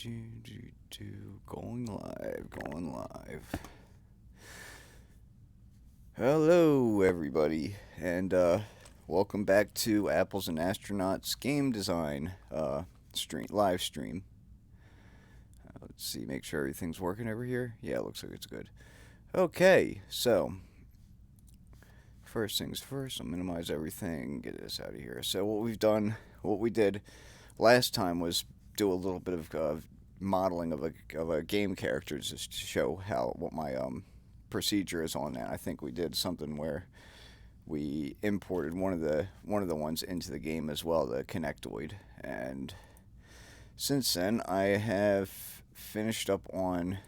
Going live, going live. Hello, everybody, and welcome back to Apples and Astronauts game design live stream. Let's see, make sure everything's working over here. Yeah, it looks like it's good. Okay, so first things first, I'll minimize everything, get this out of here. So what we did last time was do a little bit of modeling of a game character just to show what my procedure is on that. I think we did something where we imported one of the ones into the game as well, the connectoid, and since then I have finished up on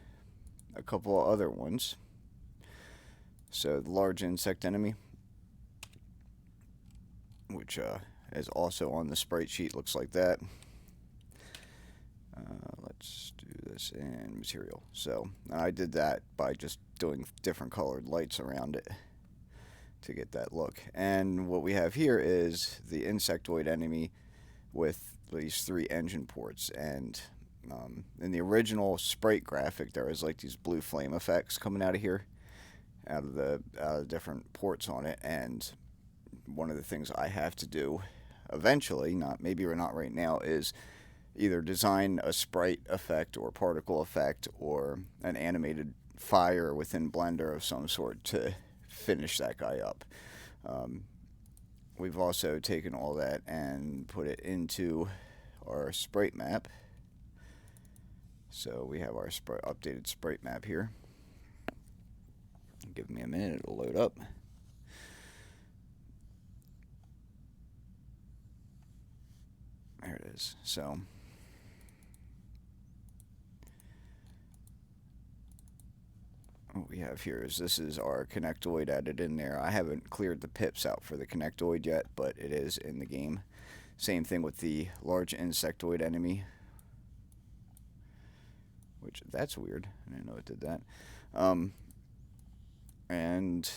a couple of other ones. So the large insect enemy, which is also on the sprite sheet, looks like that. Let's do this in material. So I did that by just doing different colored lights around it to get that look. And what we have here is the insectoid enemy with these 3 engine ports. And in the original sprite graphic, there was like these blue flame effects coming out of here, out of the different ports on it. And one of the things I have to do eventually, maybe we're not right now, is either design a sprite effect or particle effect or an animated fire within Blender of some sort to finish that guy up. We've also taken all that and put it into our sprite map. So we have our updated sprite map here. Give me a minute, it'll load up. There it is. So what we have here is this is our connectoid added in there. I haven't cleared the pips out for the connectoid yet, but it is in the game. Same thing with the large insectoid enemy, which that's weird. I didn't know it did that. And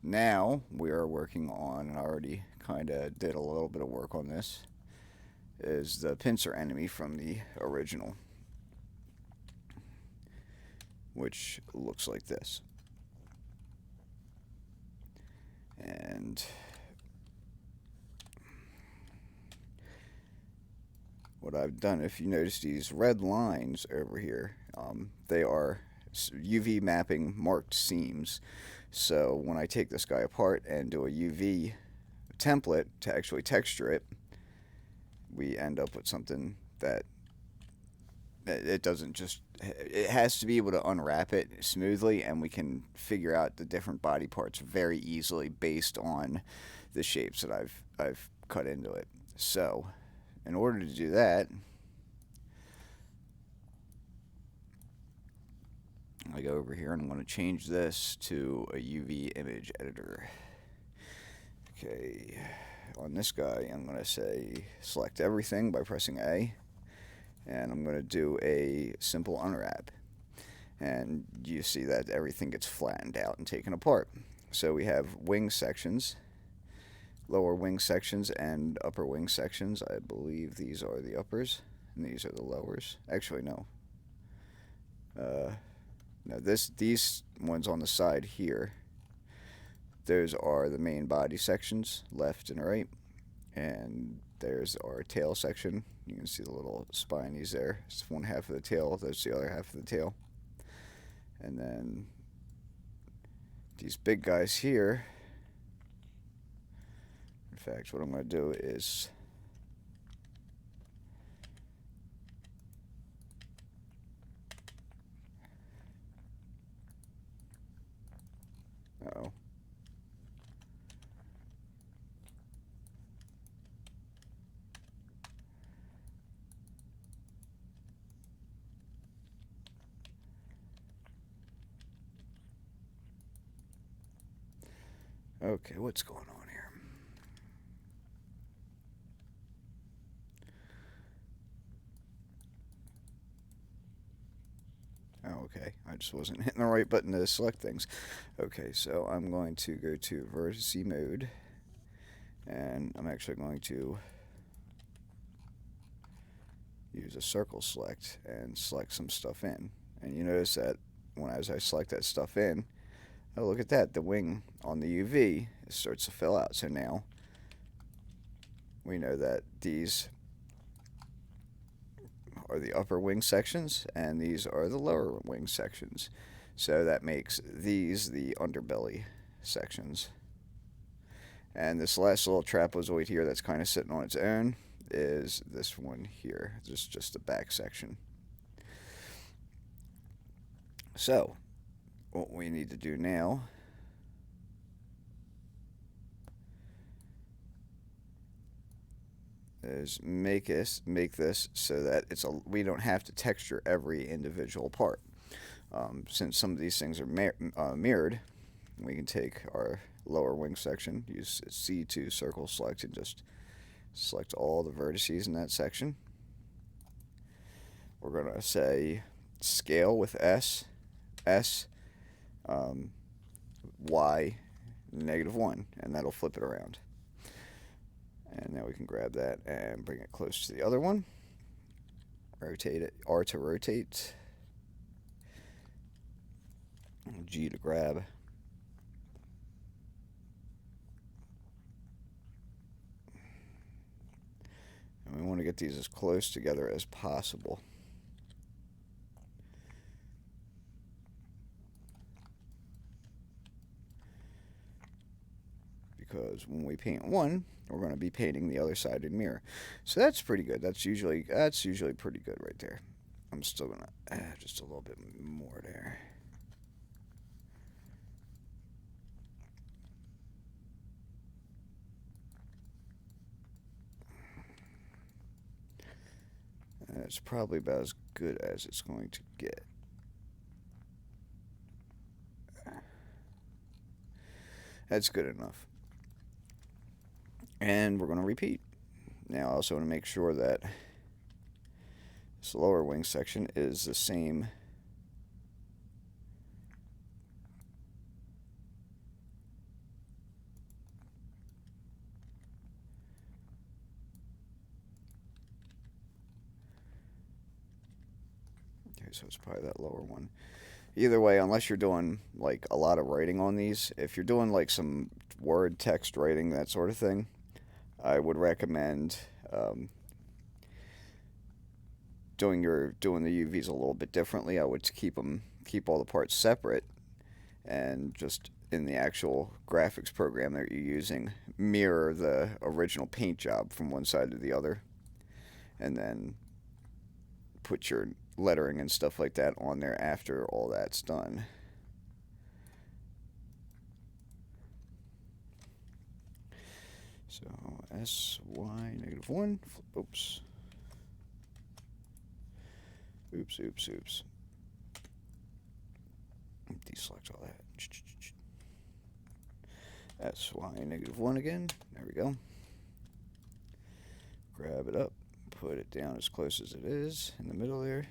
now we are working on, and I already kind of did a little bit of work on this, is the pincer enemy from the original, which looks like this. And what I've done, if you notice these red lines over here, they are UV mapping marked seams. So when I take this guy apart and do a UV template to actually texture it, we end up with something that it doesn't just, it has to be able to unwrap it smoothly, and we can figure out the different body parts very easily based on the shapes that I've cut into it. So in order to do that, I go over here and I'm going to change this to a UV image editor. Okay, on this guy I'm going to say select everything by pressing A, and I'm going to do a simple unwrap, and you see that everything gets flattened out and taken apart. So we have wing sections, lower wing sections and upper wing sections. I believe these are the uppers and these are the lowers. Actually, no. No, these ones on the side here, those are the main body sections, left and right, and there's our tail section. You can see the little spinies there. It's one half of the tail, that's the other half of the tail. And then these big guys here, in fact, what I'm going to do is uh-oh. Okay, what's going on here? Oh, okay. I just wasn't hitting the right button to select things. Okay, so I'm going to go to vertice mode, and I'm actually going to use a circle select and select some stuff in. And you notice that as I select that stuff in, oh, look at that, the wing on the UV starts to fill out. So now we know that these are the upper wing sections and these are the lower wing sections. So that makes these the underbelly sections. And this last little trapezoid here that's kind of sitting on its own is this one here, just the back section. So what we need to do now is make this so that we don't have to texture every individual part. Since some of these things are mirrored, we can take our lower wing section, use C to circle select, and just select all the vertices in that section. We're going to say scale with S, Y, -1, and that'll flip it around. And now we can grab that and bring it close to the other one. Rotate it, R to rotate, G to grab. And we want to get these as close together as possible. Because when we paint one, we're going to be painting the other side in mirror. So that's pretty good. That's usually pretty good right there. I'm still going to add just a little bit more there. It's probably about as good as it's going to get. That's good enough. And we're going to repeat. Now I also want to make sure that this lower wing section is the same so it's probably that lower one. Either way, unless you're doing like a lot of writing on these, if you're doing like some word text writing, that sort of thing, I would recommend doing the UVs a little bit differently. I would keep all the parts separate, and just in the actual graphics program that you're using, mirror the original paint job from one side to the other, and then put your lettering and stuff like that on there after all that's done. So SY -1, oops. Deselect all that. SY -1 again, there we go. Grab it up, put it down as close as it is in the middle there.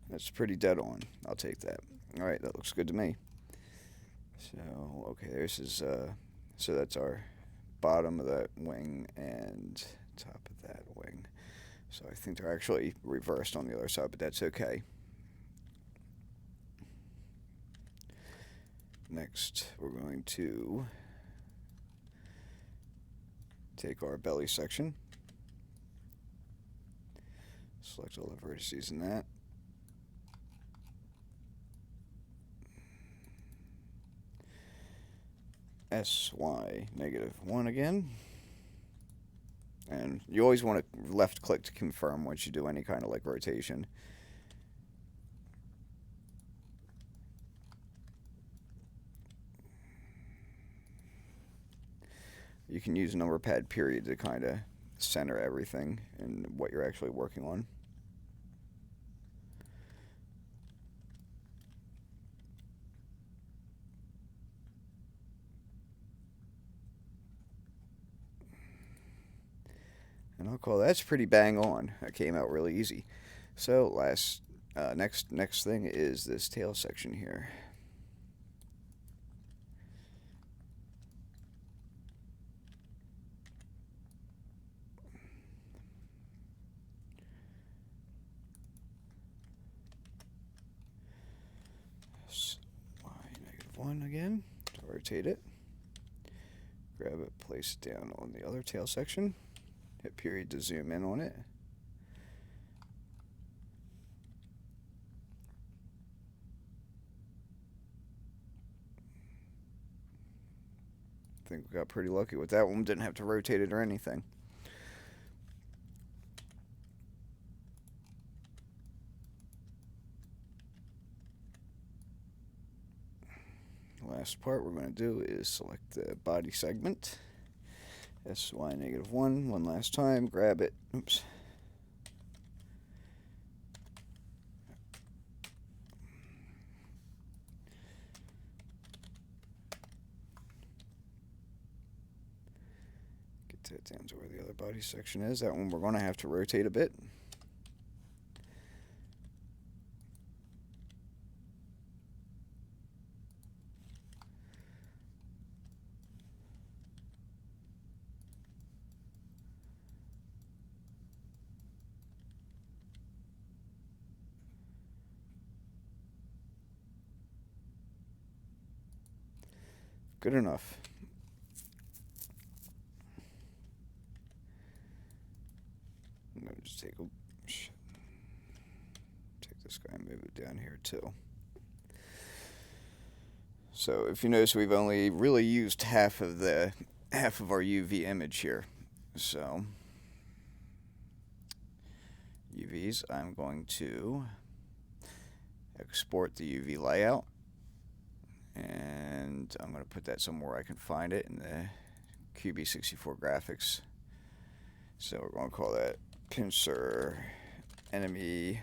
That's pretty dead on. I'll take that. All right, that looks good to me. So, okay, so that's our bottom of that wing and top of that wing. So I think they're actually reversed on the other side, but that's okay. Next, we're going to take our belly section, select all the vertices in that. SY -1 again. And you always want to left click to confirm once you do any kind of like rotation. You can use number pad period to kind of center everything and what you're actually working on. And I'll call that's pretty bang on. That came out really easy. So next thing is this tail section here. Y-1 again to rotate it. Grab it, place it down on the other tail section. Hit period to zoom in on it. I think we got pretty lucky with that one. Didn't have to rotate it or anything. Last part we're going to do is select the body segment. SY-1 one last time. Grab it. Oops. Get that down to where the other body section is. That one we're going to have to rotate a bit. Good enough. I'm going to just take this guy and move it down here too. So if you notice, we've only really used half of our UV image here. So UVs, I'm going to export the UV layout, and I'm going to put that somewhere I can find it in the QB64 graphics. So we're going to call that pincer enemy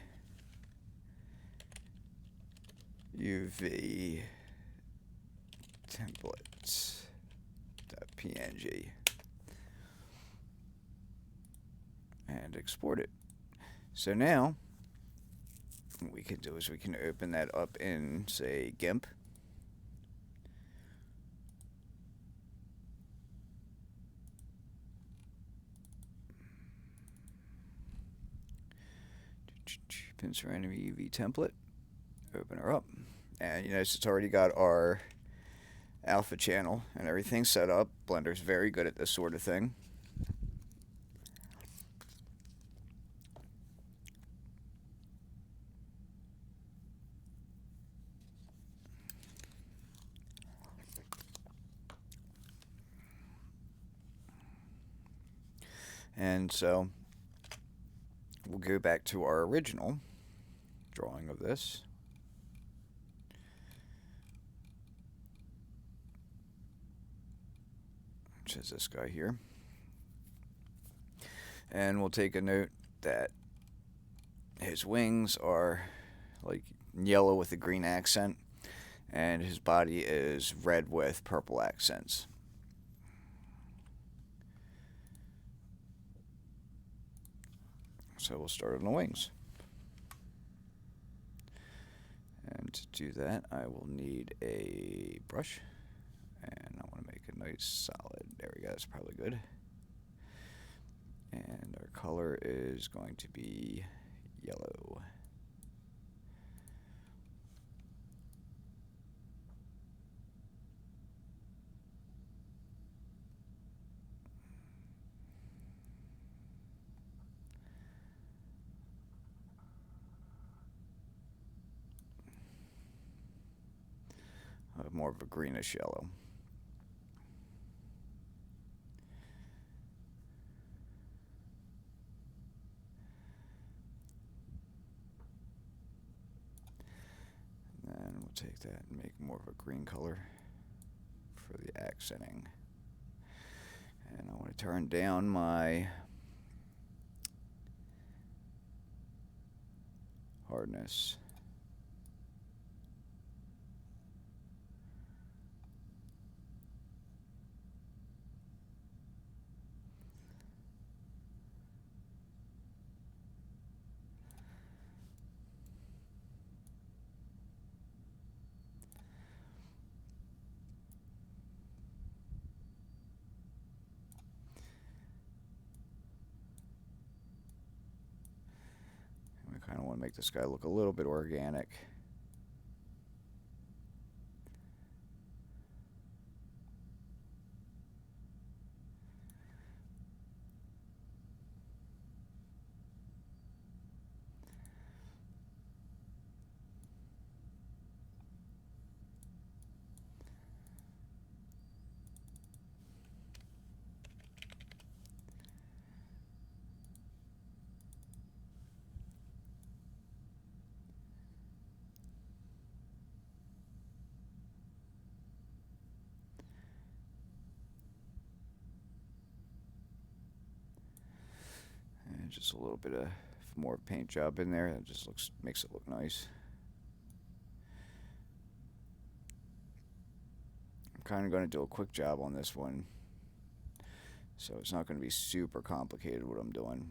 UV templates.png and export it. So now what we can do is we can open that up in, say, GIMP. Pincer enemy UV template. Open her up. And you notice it's already got our alpha channel and everything set up. Blender's very good at this sort of thing. And so we'll go back to our original drawing of this. Which is this guy here. And we'll take a note that his wings are like yellow with a green accent, and his body is red with purple accents. So we'll start on the wings. And to do that, I will need a brush. And I want to make a nice solid. There we go, that's probably good. And our color is going to be yellow. More of a greenish yellow. And then we'll take that and make more of a green color for the accenting. And I want to turn down my hardness. Kind of want to make this guy look a little bit organic. And just a little bit of more paint job in there. That just makes it look nice. I'm kind of going to do a quick job on this one, so it's not going to be super complicated what I'm doing.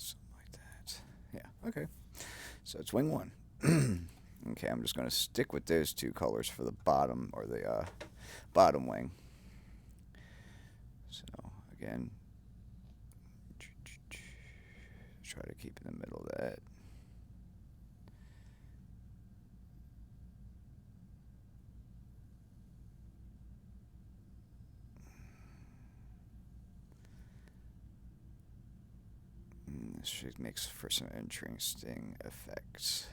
Something like that. Yeah, okay. So it's wing one. Okay, I'm just going to stick with those two colors for the bottom, or the bottom wing. So again, try to keep in the middle of that. This should makes for some interesting effects.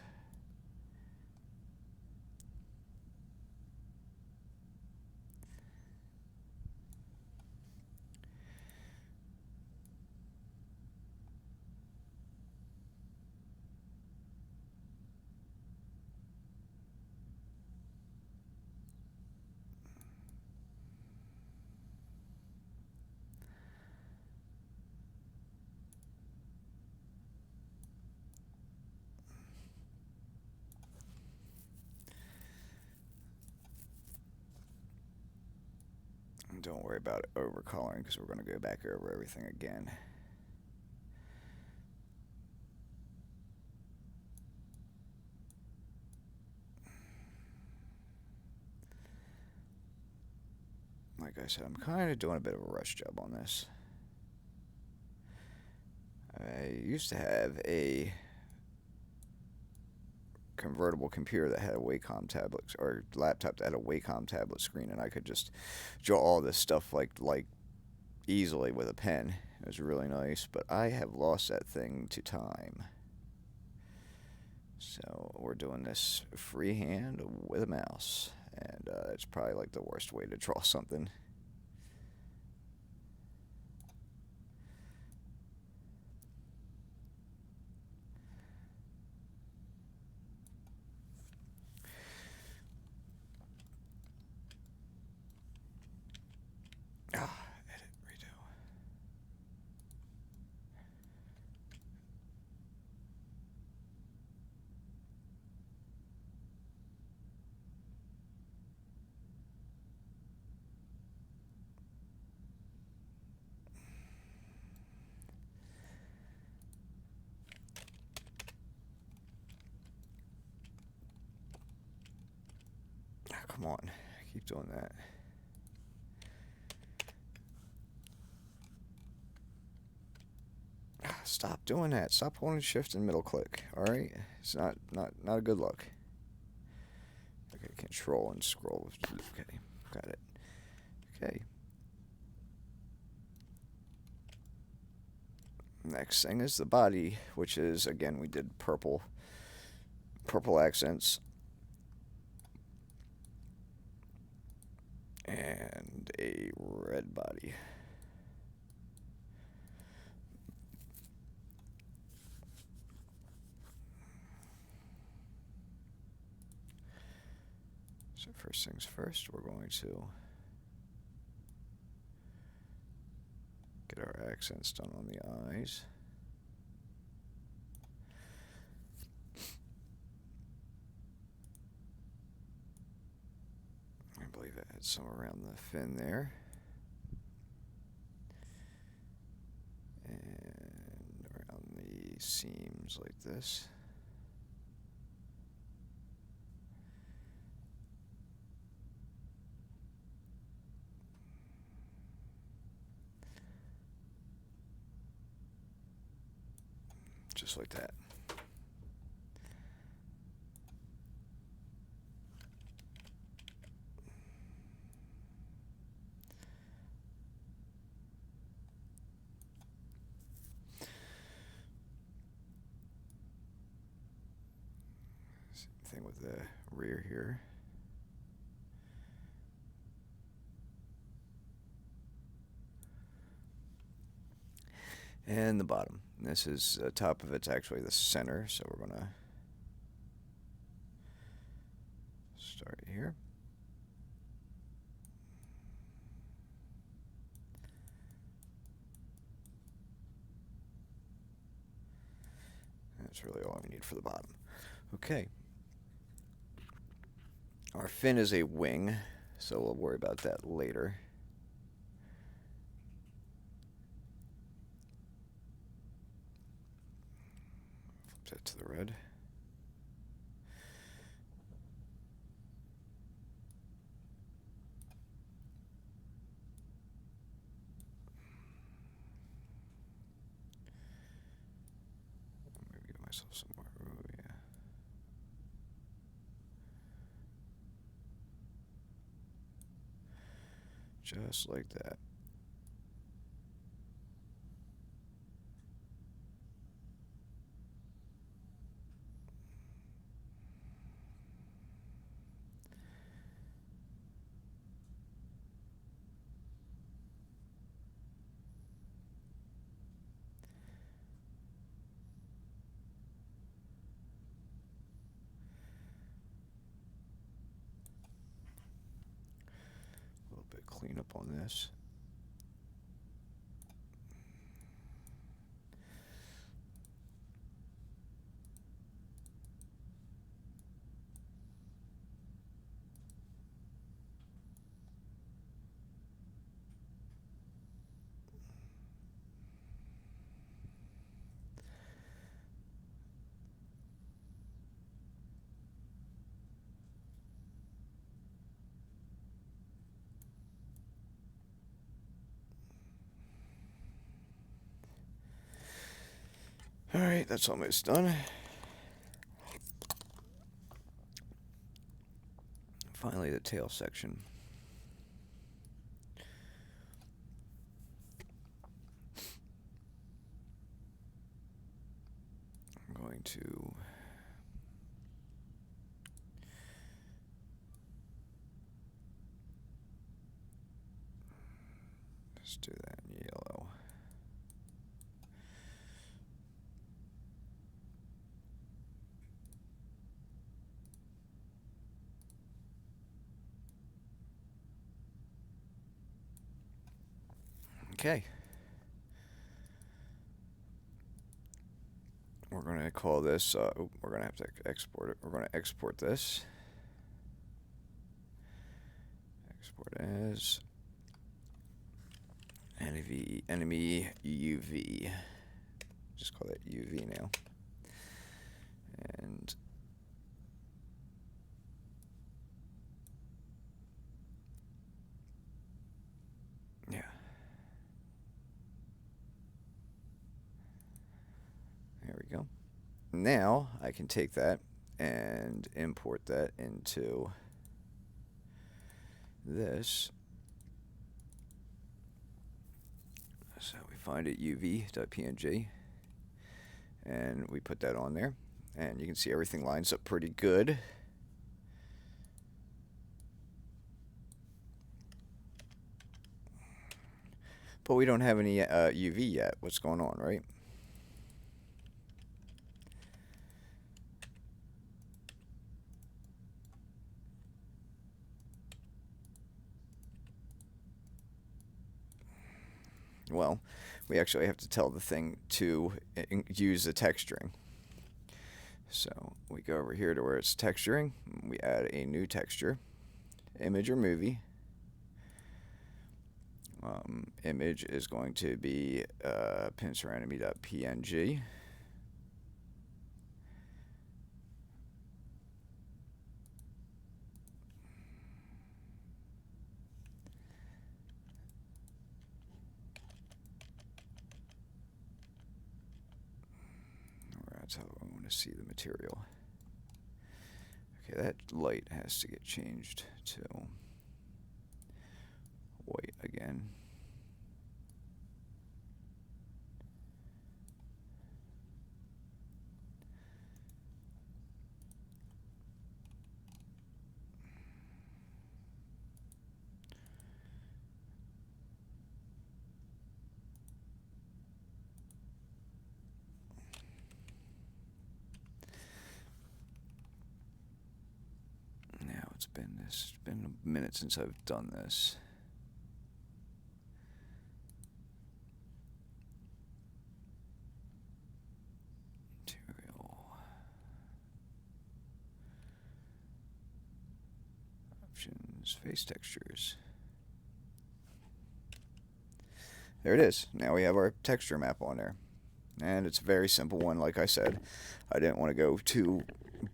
Don't worry about overcoloring because we're going to go back over everything again. Like I said, I'm kind of doing a bit of a rush job on this. I used to have a convertible computer that had a Wacom tablet, or laptop that had a Wacom tablet screen, and I could just draw all this stuff like easily with a pen. It was really nice, but I have lost that thing to time. So we're doing this freehand with a mouse, and it's probably like the worst way to draw something. Edit, redo. Oh, come on, keep doing that. Stop doing that. Stop holding shift and middle click. All right, it's not a good look. Okay, control and scroll. Okay, got it. Okay. Next thing is the body, which is, again, we did purple accents and a red body. So first things first, we're going to get our accents done on the eyes. I believe I had some around the fin there. And around the these seams like this. Just like that. Same thing with the rear here. And the bottom. This is top of it's actually the center, so we're gonna start here. That's really all we need for the bottom. Okay. Our fin is a wing, so we'll worry about that later. Flip that to the red. Maybe give myself some more. Oh, yeah. Just like that. A little bit cleanup on this. Alright, that's almost done. Finally, the tail section. I'm going to just do that in yellow. Okay. We're going to call this, we're going to have to export it. We're going to export this. Export as enemy UV. Just call that UV now. And yeah. There we go. Now I can take that and import that into this. So we find it uv.png and we put that on there, and you can see everything lines up pretty good. But we don't have any UV yet. What's going on, right? Well, we actually have to tell the thing to use the texturing. So we go over here to where it's texturing. We add a new texture, image or movie. Image is going to be pincerenemy.png. So I want to see the material. Okay, that light has to get changed to white again. Now it's been a minute since I've done this. Material. Options, face textures. There it is. Now we have our texture map on there. And it's a very simple one, like I said. I didn't want to go too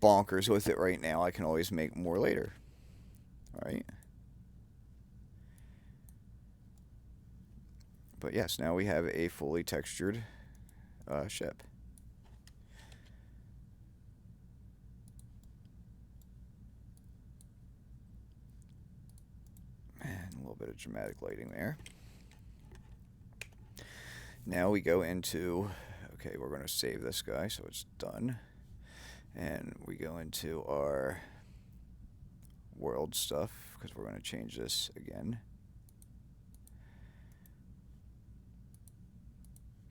bonkers with it right now. I can always make more later. Alright. But yes, now we have a fully textured ship. And a little bit of dramatic lighting there. Now we go into, okay, we're going to save this guy so it's done. And we go into our world stuff because we're going to change this again.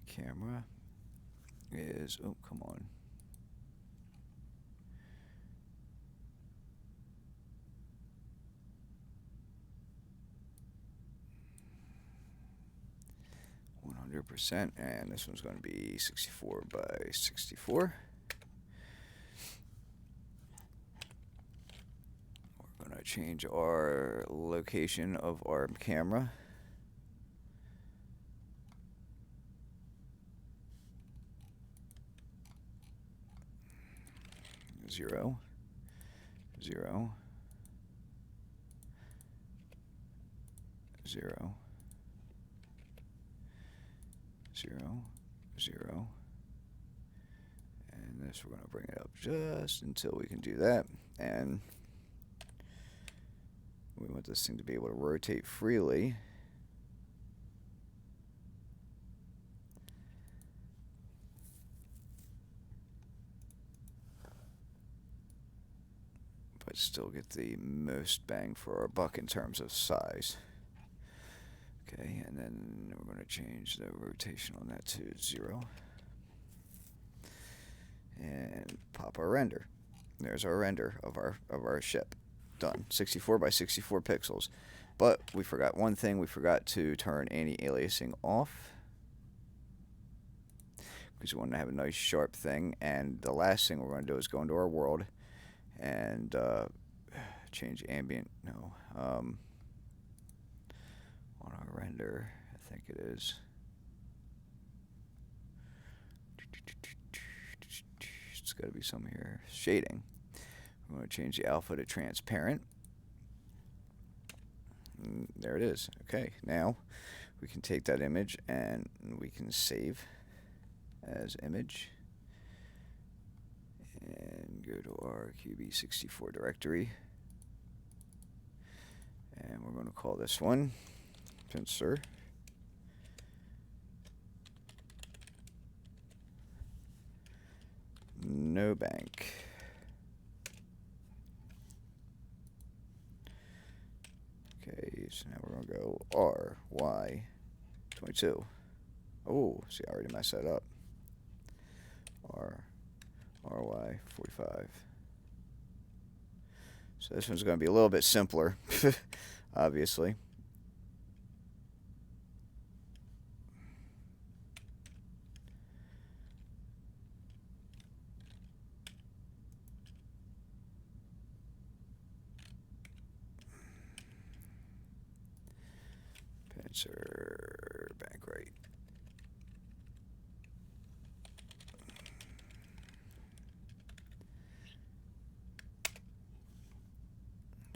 Camera is, oh, come on. %, and this one's going to be 64 by 64. We're going to change our location of our camera. Zero, 0, 0, 0, 0, and this we're going to bring it up just until we can do that, and we want this thing to be able to rotate freely. But still get the most bang for our buck in terms of size. Okay, and then we're going to change the rotation on that to 0. And pop our render. There's our render of our ship. Done. 64 by 64 pixels. But we forgot one thing. We forgot to turn anti-aliasing off, because we want to have a nice sharp thing. And the last thing we're going to do is go into our world and change ambient. No. On our render, I think it is. It's got to be some here. Shading. We're going to change the alpha to transparent. And there it is. Okay, now we can take that image and we can save as image. And go to our QB64 directory. And we're going to call this one Pincer. No bank. Okay, so now we're going to go RY22. Oh, see, I already messed that up. RY45. So this one's going to be a little bit simpler, obviously. Pincer, bank right.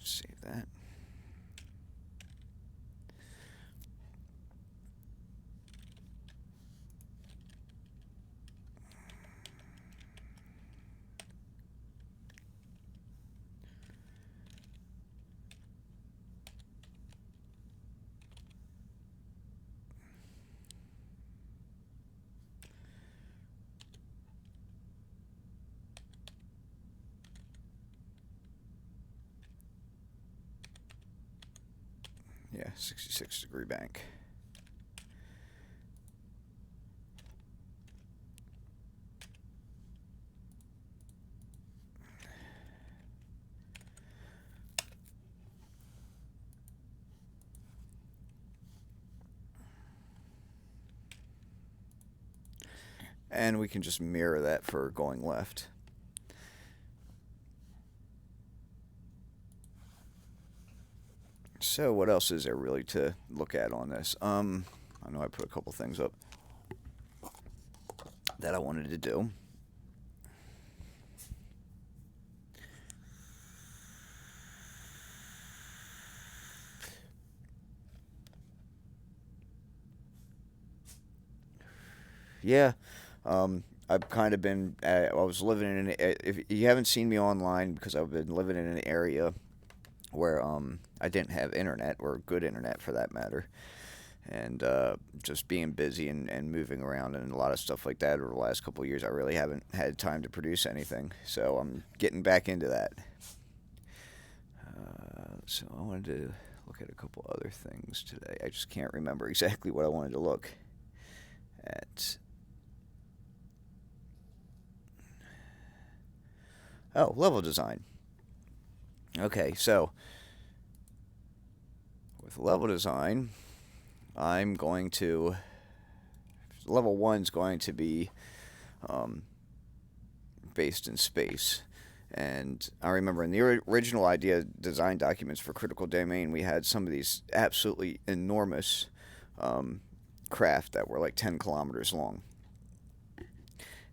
Save that. Yeah, 66-degree bank. And we can just mirror that for going left. So what else is there really to look at on this? I know I put a couple things up that I wanted to do. Yeah, I've kind of been. I was living in an. If you haven't seen me online, because I've been living in an area where I didn't have internet or good internet for that matter, and just being busy and moving around and a lot of stuff like that over the last couple of years, I really haven't had time to produce anything. So I'm getting back into that. So I wanted to look at a couple other things today. I just can't remember exactly what I wanted to look at. Oh, level design. Okay, so with level design, I'm going to. Level 1's going to be um, based in space. And I remember in the original idea design documents for Critical Domain, we had some of these absolutely enormous um, craft that were like 10 kilometers long.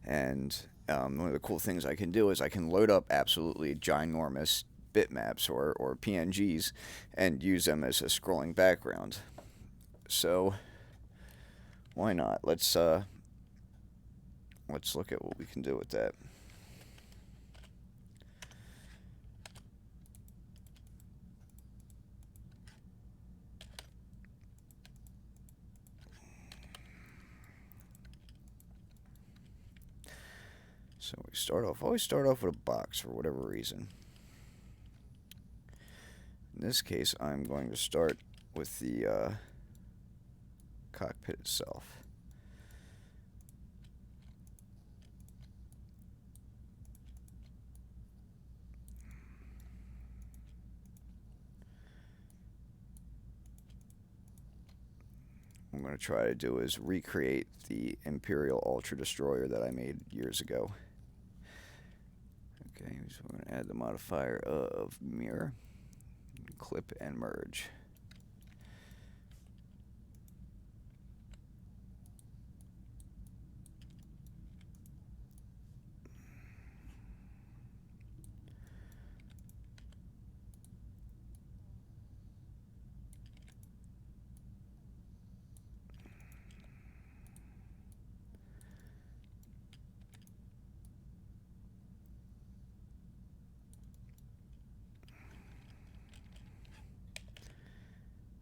And one of the cool things I can do is I can load up absolutely ginormous bitmaps or PNGs and use them as a scrolling background. So why not? Let's look at what we can do with that. So we always start off with a box for whatever reason. In this case, I'm going to start with the cockpit itself. What I'm going to try to do is recreate the Imperial Ultra Destroyer that I made years ago. Okay, so we're going to add the modifier of mirror, clip, and merge.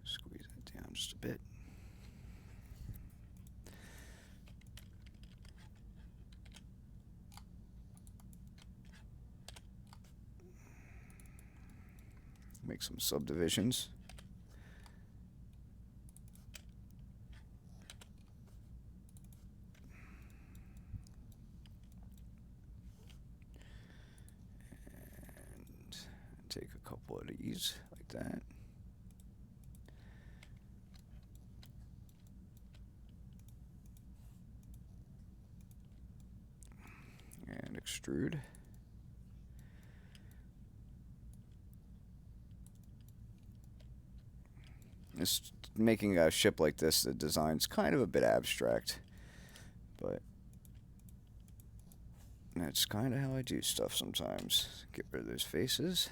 Squeeze it down just a bit. Make some subdivisions. And take a couple of these like that. And extrude. This making a ship like this, the design's kind of a bit abstract, but that's kind of how I do stuff sometimes. Get rid of those faces.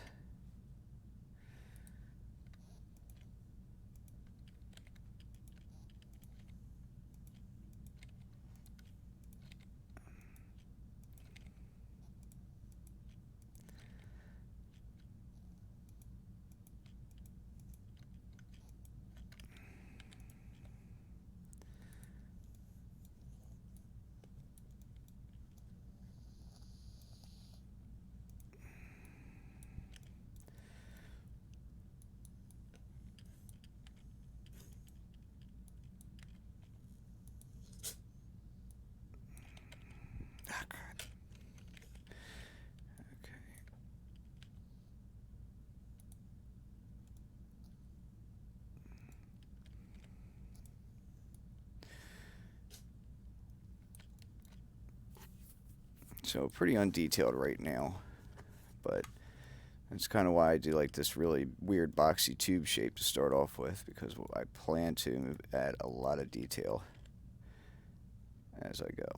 So pretty undetailed right now, but that's kind of why I do like this really weird boxy tube shape to start off with, because I plan to add a lot of detail as I go.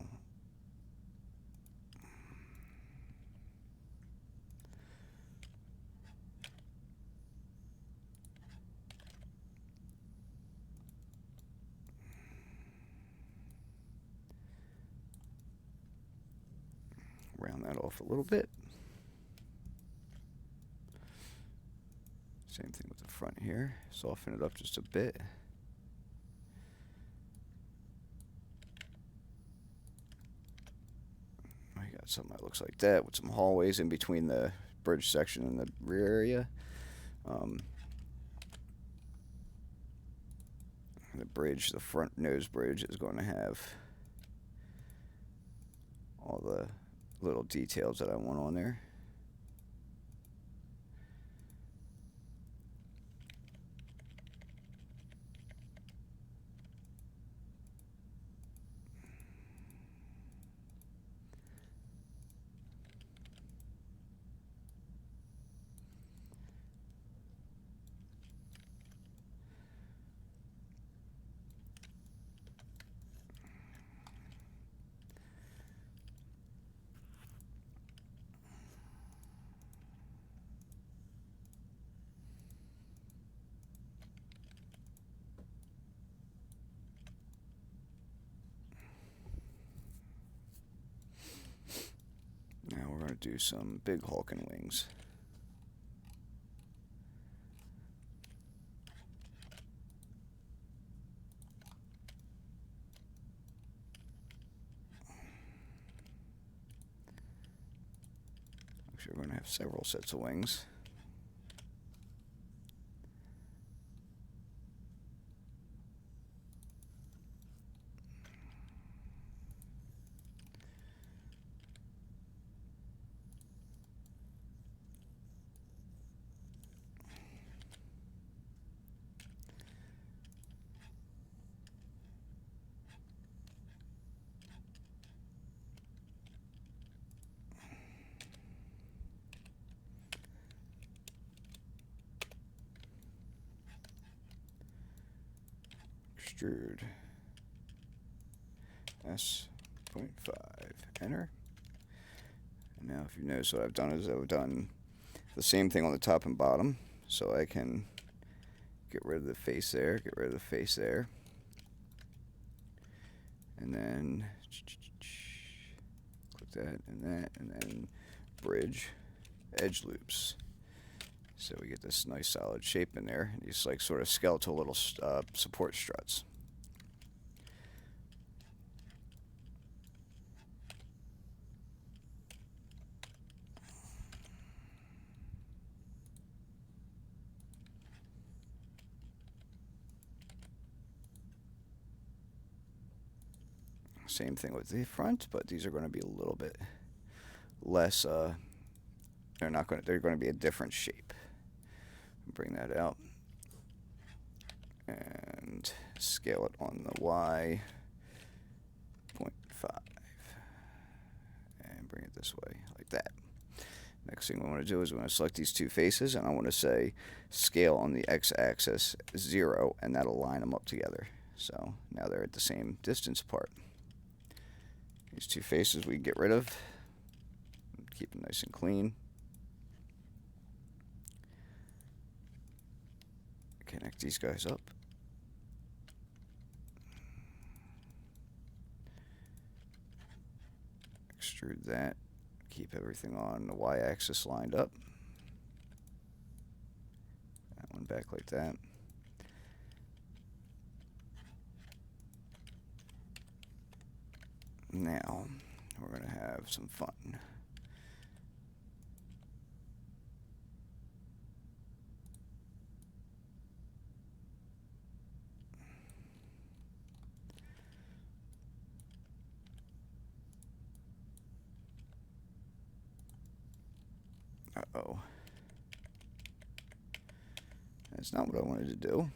Round that off a little bit. Same thing with the front here. Soften it up just a bit. I got something that looks like that with some hallways in between the bridge section and the rear area. The bridge, the front nose bridge, is going to have all the little details that I want on there. Now we're going to do some big hulking wings. Actually, we're going to have several sets of wings. Extrude S.5, enter. And now if you notice, what I've done is I've done the same thing on the top and bottom, so I can get rid of the face there, get rid of the face there, and then click that, and then bridge edge loops. So we get this nice solid shape in there, and these like sort of skeletal little support struts. Same thing with the front, but these are going to be a little bit less. They're going to be a different shape. Bring that out and scale it on the Y 0.5 and bring it this way like that. Next thing we want to do is we want to select these two faces, and I want to say scale on the x-axis 0, and that'll line them up together. So now they're at the same distance apart. These two faces we can get rid of. Keep them nice and clean. Connect these guys up. Extrude that. Keep everything on the y-axis lined up. That one back like that. Now, we're going to have some fun. Uh-oh. That's not what I wanted to do.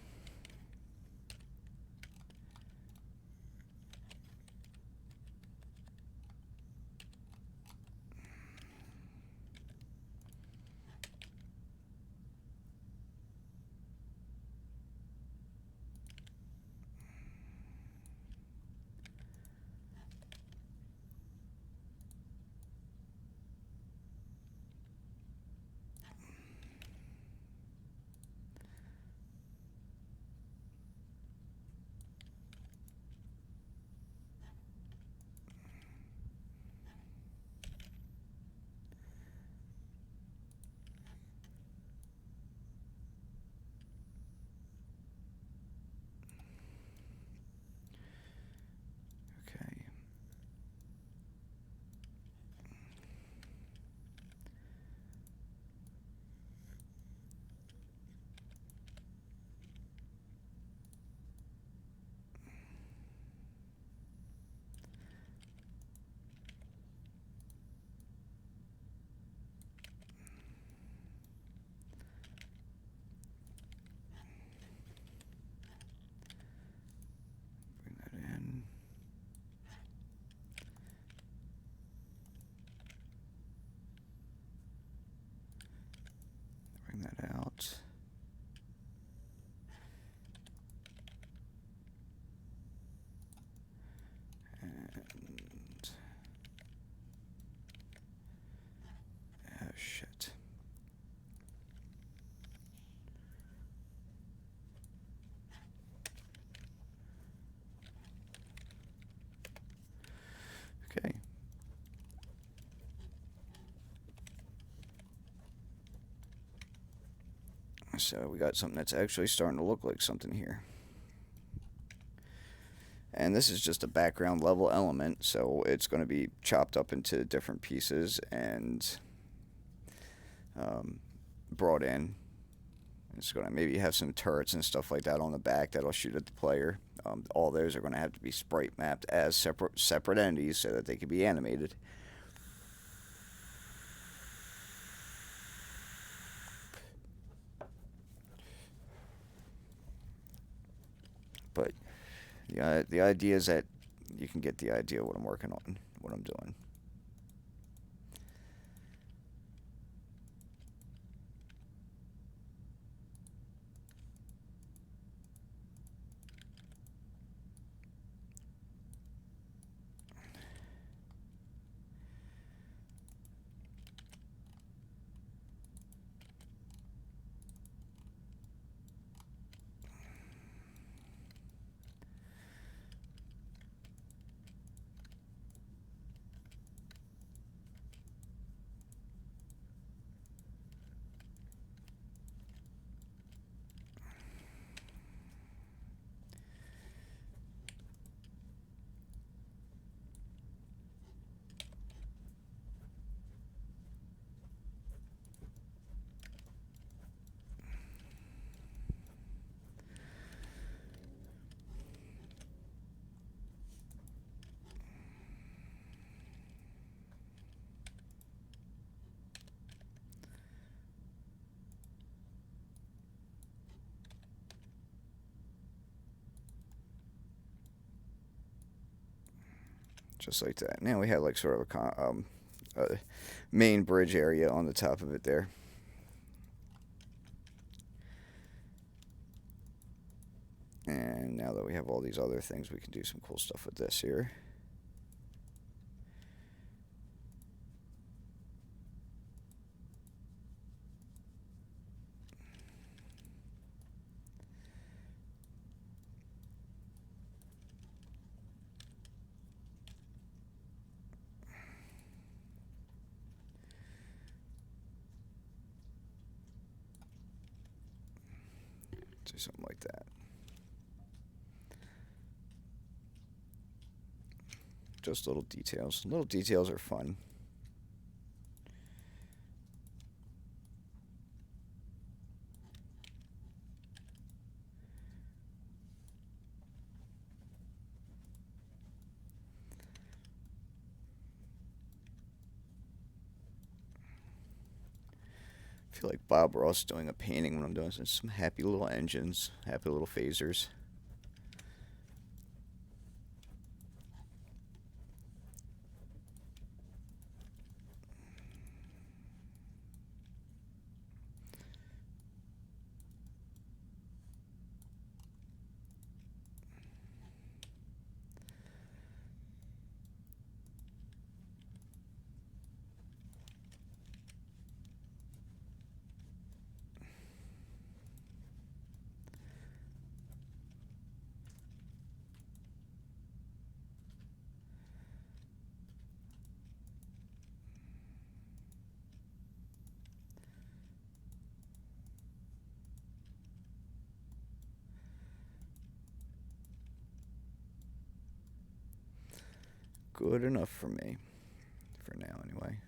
And, oh shit. Okay. So we got something that's actually starting to look like something here. And this is just a background level element, so it's going to be chopped up into different pieces and um, brought in. It's going to maybe have some turrets and stuff like that on the back that'll shoot at the player. All those are going to have to be sprite mapped as separate entities so that they can be animated. But the idea is that you can get the idea of what I'm working on, what I'm doing. Just like that. Now we have like sort of a main bridge area on the top of it there. And now that we have all these other things, we can do some cool stuff with this here. Do something like that. Just little details. Little details are fun. I feel like Bob Ross doing a painting when I'm doing some happy little engines, happy little phasers. Good enough for me. For now, anyway.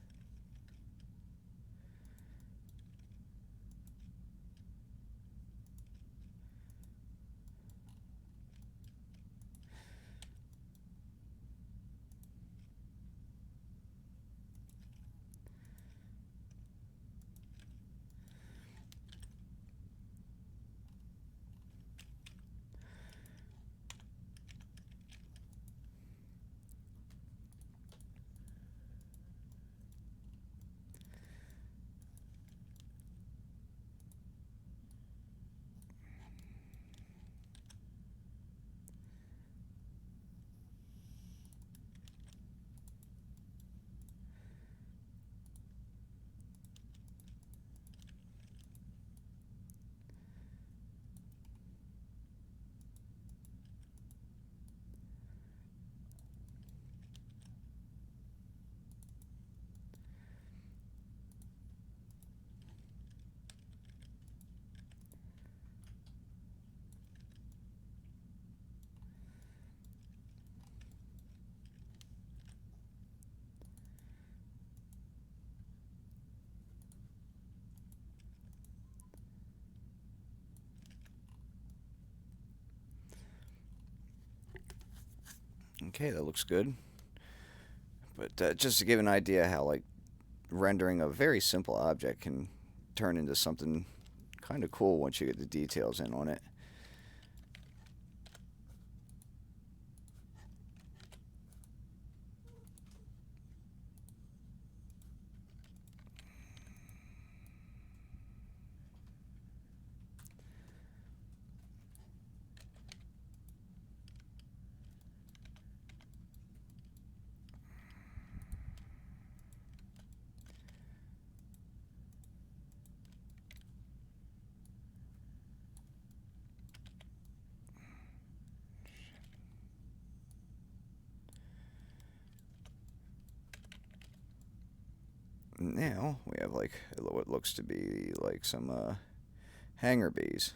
Okay, that looks good. But just to give an idea how like rendering a very simple object can turn into something kind of cool once you get the details in on it. Now we have like what looks to be like some hanger bays,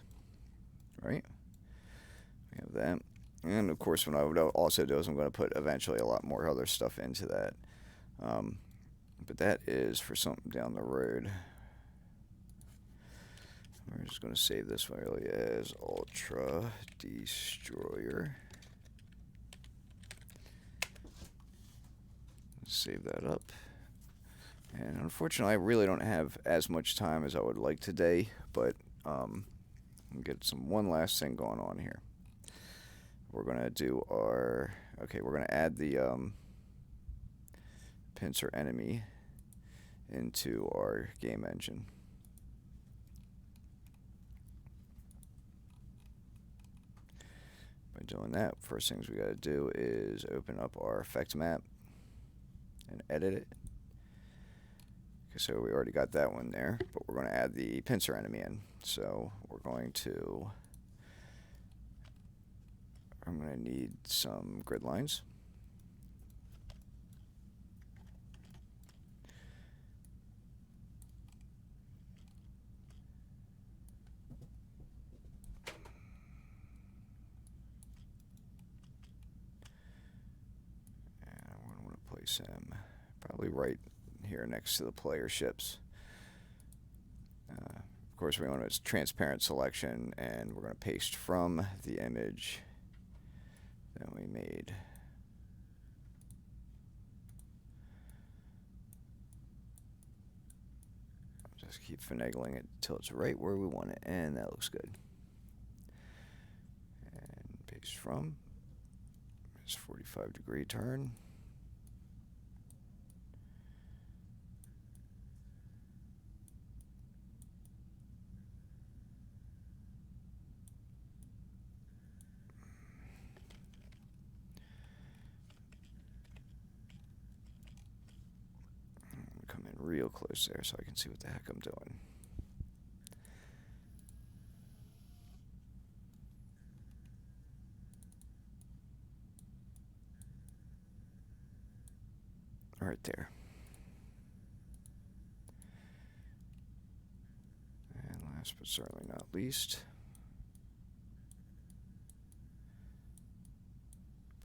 right? We have that. And of course, what I would also do is I'm going to put eventually a lot more other stuff into that. Um, but that is for something down the road. We're just going to save this file as Ultra Destroyer. Save that up. And unfortunately, I really don't have as much time as I would like today, but we'll get one last thing going on here. We're going to do our... Okay, we're going to add the pincer enemy into our game engine. By doing that, first things we got to do is open up our effect map and edit it. Okay, so we already got that one there, but we're going to add the pincer enemy in. So we're going to... I'm going to need some grid lines. And I'm going to want to place him probably right here next to the player ships. Of course, we want a transparent selection, and we're going to paste from the image that we made. Just keep finagling it until it's right where we want it, and that looks good. And paste from. It's 45-degree turn. Come in real close there so I can see what the heck I'm doing. Right there. And last but certainly not least,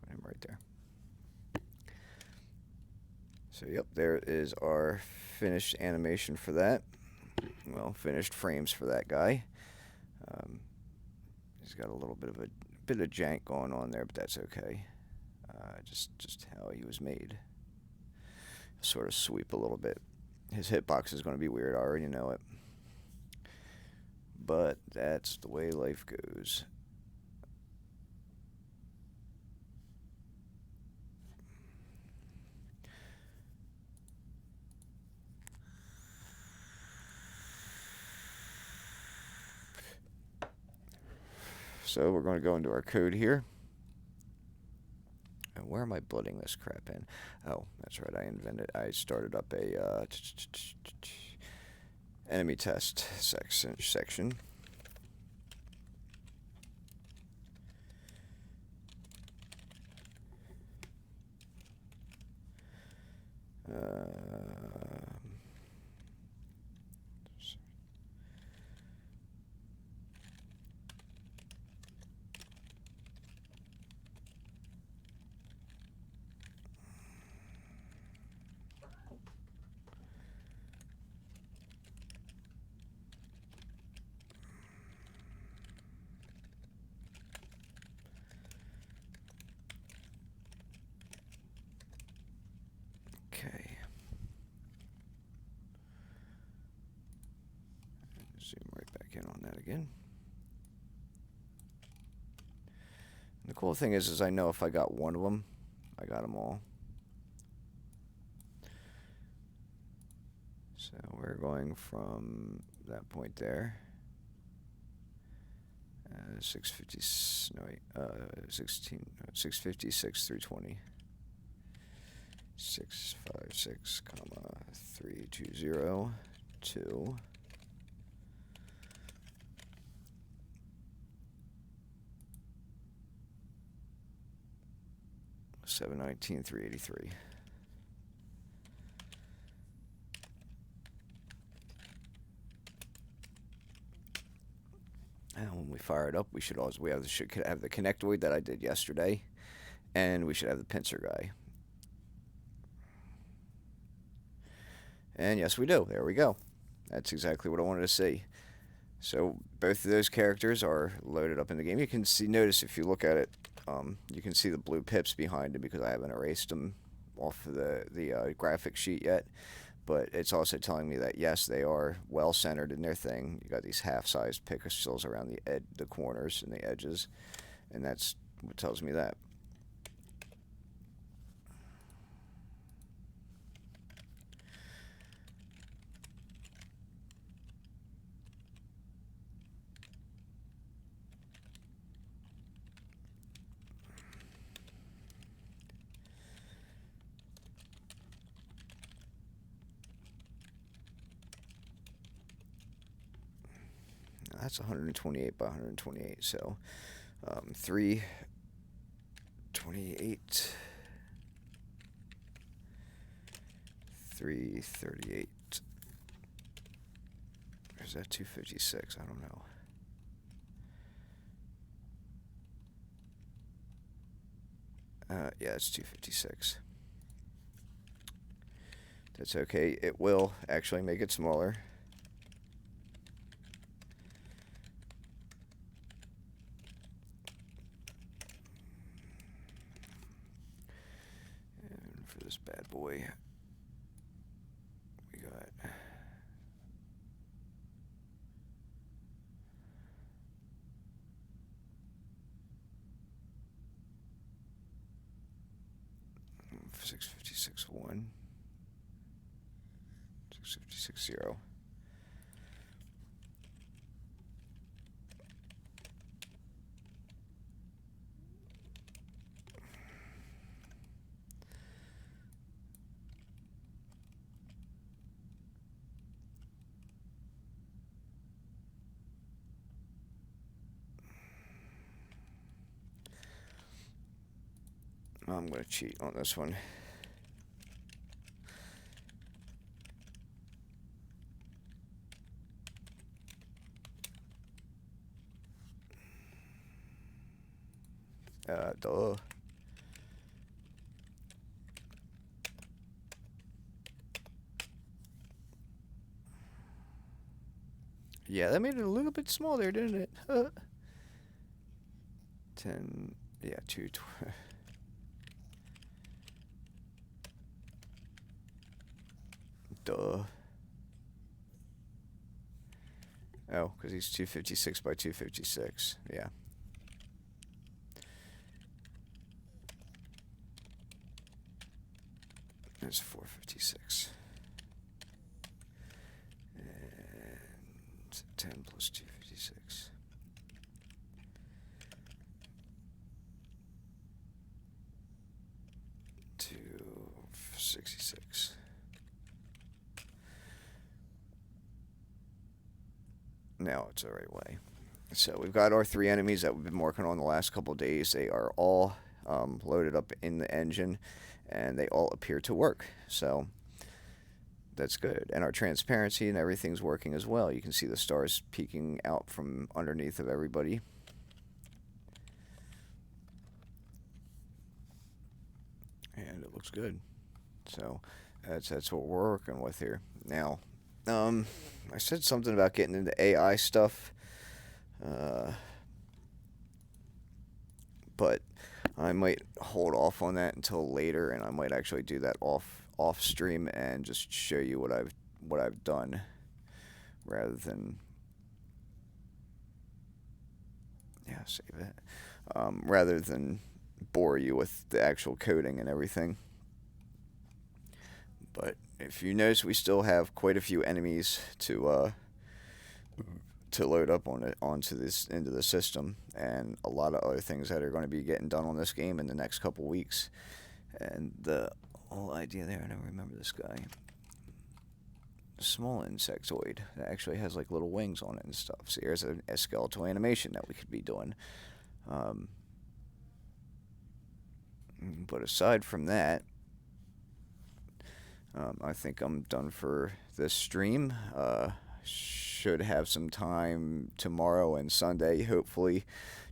put him right there. So yep, there is our finished animation for that. Well, finished frames for that guy. He's got a little bit of jank going on there, but that's okay. Just how he was made. Sort of sweep a little bit. His hitbox is going to be weird. I already know it. But that's the way life goes. So we're going to go into our code here. And where am I blooding this crap in? Oh, that's right. I started up a enemy test section. Okay. Zoom right back in on that again. And the cool thing is I know if I got one of them, I got them all. So we're going from that point there. 656 through 20. 656, comma 320 to 719 383. And when we fire it up, we should have the connectoid that I did yesterday, and we should have the pincer guy. And yes, we do. There we go. That's exactly what I wanted to see. So both of those characters are loaded up in the game. You can notice if you look at it, you can see the blue pips behind it because I haven't erased them off of the graphic sheet yet. But it's also telling me that yes, they are well centered in their thing. You got these half-sized pixels around the corners and the edges, and that's what tells me that. That's 128 by 128, so 328, 338. Or is that 256? I don't know. Yeah, it's 256. That's okay. It will actually make it smaller. And for this bad boy, we got 656 1, 656 0. I'm going to cheat on this one. Duh. Yeah, that made it a little bit smaller, didn't it? 10, yeah, 2. Duh. Oh, because he's 256 by 256. Yeah. There's 456. And 10 plus 256. 266. Now it's the right way. So we've got our 3 enemies that we've been working on the last couple of days. They are all loaded up in the engine, and they all appear to work. So that's good. And our transparency and everything's working as well. You can see the stars peeking out from underneath of everybody. And it looks good. So that's what we're working with here. Now, I said something about getting into AI stuff, but I might hold off on that until later, and I might actually do that off stream and just show you what I've done rather than save it rather than bore you with the actual coding and everything. But if you notice, we still have quite a few enemies to load up on it onto this into the system, and a lot of other things that are going to be getting done on this game in the next couple weeks. And the whole idea there, I don't remember this guy. A small insectoid that actually has like little wings on it and stuff. So here's a skeletal animation that we could be doing. Um, but aside from that, I think I'm done for this stream. Should have some time tomorrow and Sunday, hopefully,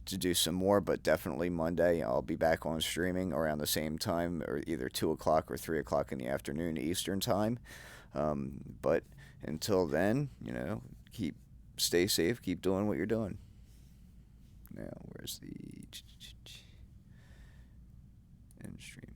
to do some more, but definitely Monday I'll be back on streaming around the same time, or either 2 o'clock or 3 o'clock in the afternoon Eastern time. But until then, stay safe, keep doing what you're doing. Now, where's the end stream?